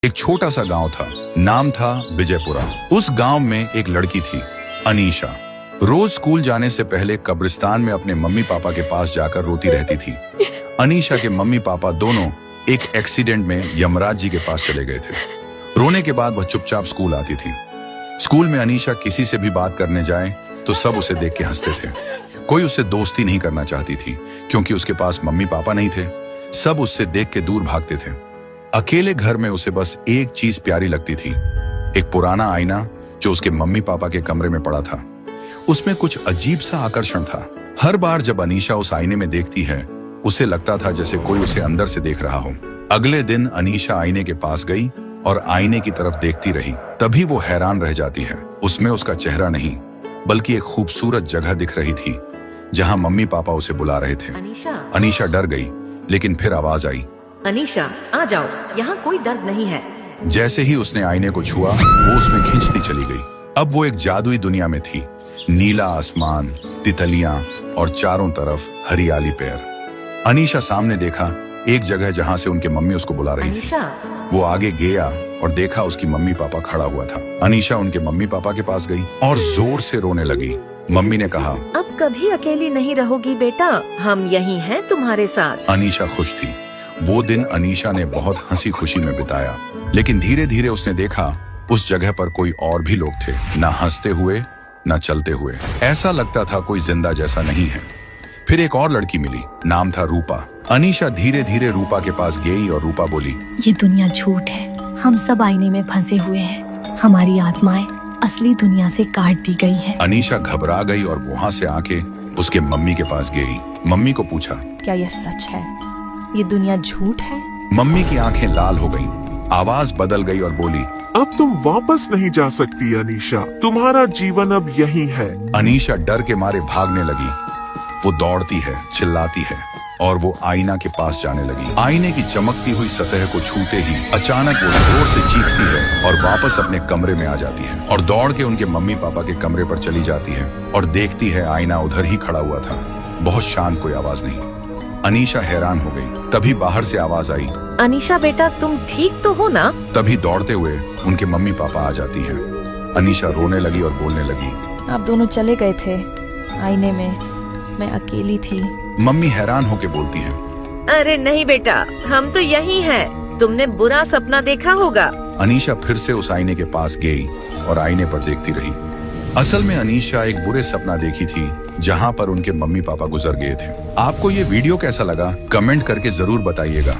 एक छोटा सा गांव था, नाम था विजयपुरा। उस गांव में एक लड़की थी, अनीशा। रोज स्कूल जाने से पहले कब्रिस्तान में अपने मम्मी पापा के पास जाकर रोती रहती थी। अनीशा के मम्मी पापा दोनों एक एक्सीडेंट में यमराज जी के पास चले गए थे। रोने के बाद वह चुपचाप स्कूल आती थी। स्कूल में अनीशा किसी से भी बात करने जाए तो सब उसे देख के हंसते थे। कोई उससे दोस्ती नहीं करना चाहती थी क्योंकि उसके पास मम्मी पापा नहीं थे। सब उससे देख के दूर भागते थे। अकेले घर में उसे बस एक चीज प्यारी लगती थी, एक पुराना आईना जो उसके मम्मी पापा के कमरे में पड़ा था। उसमें कुछ अजीब सा आकर्षण था। हर बार जब अनीशा उस आईने में देखती है, उसे लगता था जैसे कोई उसे अंदर से देख रहा हो। अगले दिन अनीशा आईने के पास गई और आईने की तरफ देखती रही। तभी वो हैरान रह जाती है। उसमें उसका चेहरा नहीं बल्कि एक खूबसूरत जगह दिख रही थी जहां मम्मी पापा उसे बुला रहे थे। अनीशा डर गई, लेकिन फिर आवाज आई, अनीशा आ जाओ, यहाँ कोई दर्द नहीं है। जैसे ही उसने आईने को छुआ, वो उसमें खींचती चली गई। अब वो एक जादुई दुनिया में थी। नीला आसमान, तितलियां और चारों तरफ हरियाली पेड़। अनीशा सामने देखा एक जगह जहां से उनके मम्मी उसको बुला रही थी। वो आगे गया और देखा उसकी मम्मी पापा खड़ा हुआ था। अनीशा उनके मम्मी पापा के पास गई और जोर से रोने लगी। मम्मी ने कहा, अब कभी अकेली नहीं रहोगी बेटा, हम यहीं हैं तुम्हारे साथ। अनीशा खुश थी। वो दिन अनीशा ने बहुत हंसी खुशी में बिताया, लेकिन धीरे धीरे उसने देखा उस जगह पर कोई और भी लोग थे, ना हंसते हुए ना चलते हुए। ऐसा लगता था कोई जिंदा जैसा नहीं है। फिर एक और लड़की मिली, नाम था रूपा। अनीशा धीरे धीरे रूपा के पास गई और रूपा बोली, ये दुनिया झूठ है, हम सब आईने में फंसे हुए हैं, हमारी आत्माएं असली दुनिया से काट दी गई है। अनीशा घबरा गई और वहाँ से आके उसके मम्मी के पास गई। मम्मी को पूछा, क्या यह सच है? ये दुनिया झूठ है? मम्मी की आंखें लाल हो गईं, आवाज बदल गई और बोली, अब तुम वापस नहीं जा सकती अनीशा, तुम्हारा जीवन अब यही है। अनीशा डर के मारे भागने लगी। वो दौड़ती है, चिल्लाती है और वो आईना के पास जाने लगी। आईने की चमकती हुई सतह को छूते ही अचानक वो जोर से चीखती है और वापस अपने कमरे में आ जाती है और दौड़ के उनके मम्मी पापा के कमरे पर चली जाती है और देखती है आईना उधर ही खड़ा हुआ था। बहुत शांत, कोई आवाज नहीं। अनीशा हैरान हो गई। तभी बाहर से आवाज आई, अनीशा बेटा तुम ठीक तो हो ना? तभी दौड़ते हुए उनके मम्मी पापा आ जाती हैं। अनीशा रोने लगी और बोलने लगी, आप दोनों चले गए थे आईने में, मैं अकेली थी। मम्मी हैरान होके बोलती है, अरे नहीं बेटा, हम तो यही हैं। तुमने बुरा सपना देखा होगा। अनीशा फिर से उस आईने के पास गई और आईने पर देखती रही। असल में अनीशा एक बुरे सपना देखी थी जहां पर उनके मम्मी पापा गुजर गए थे। आपको ये वीडियो कैसा लगा कमेंट करके जरूर बताइएगा।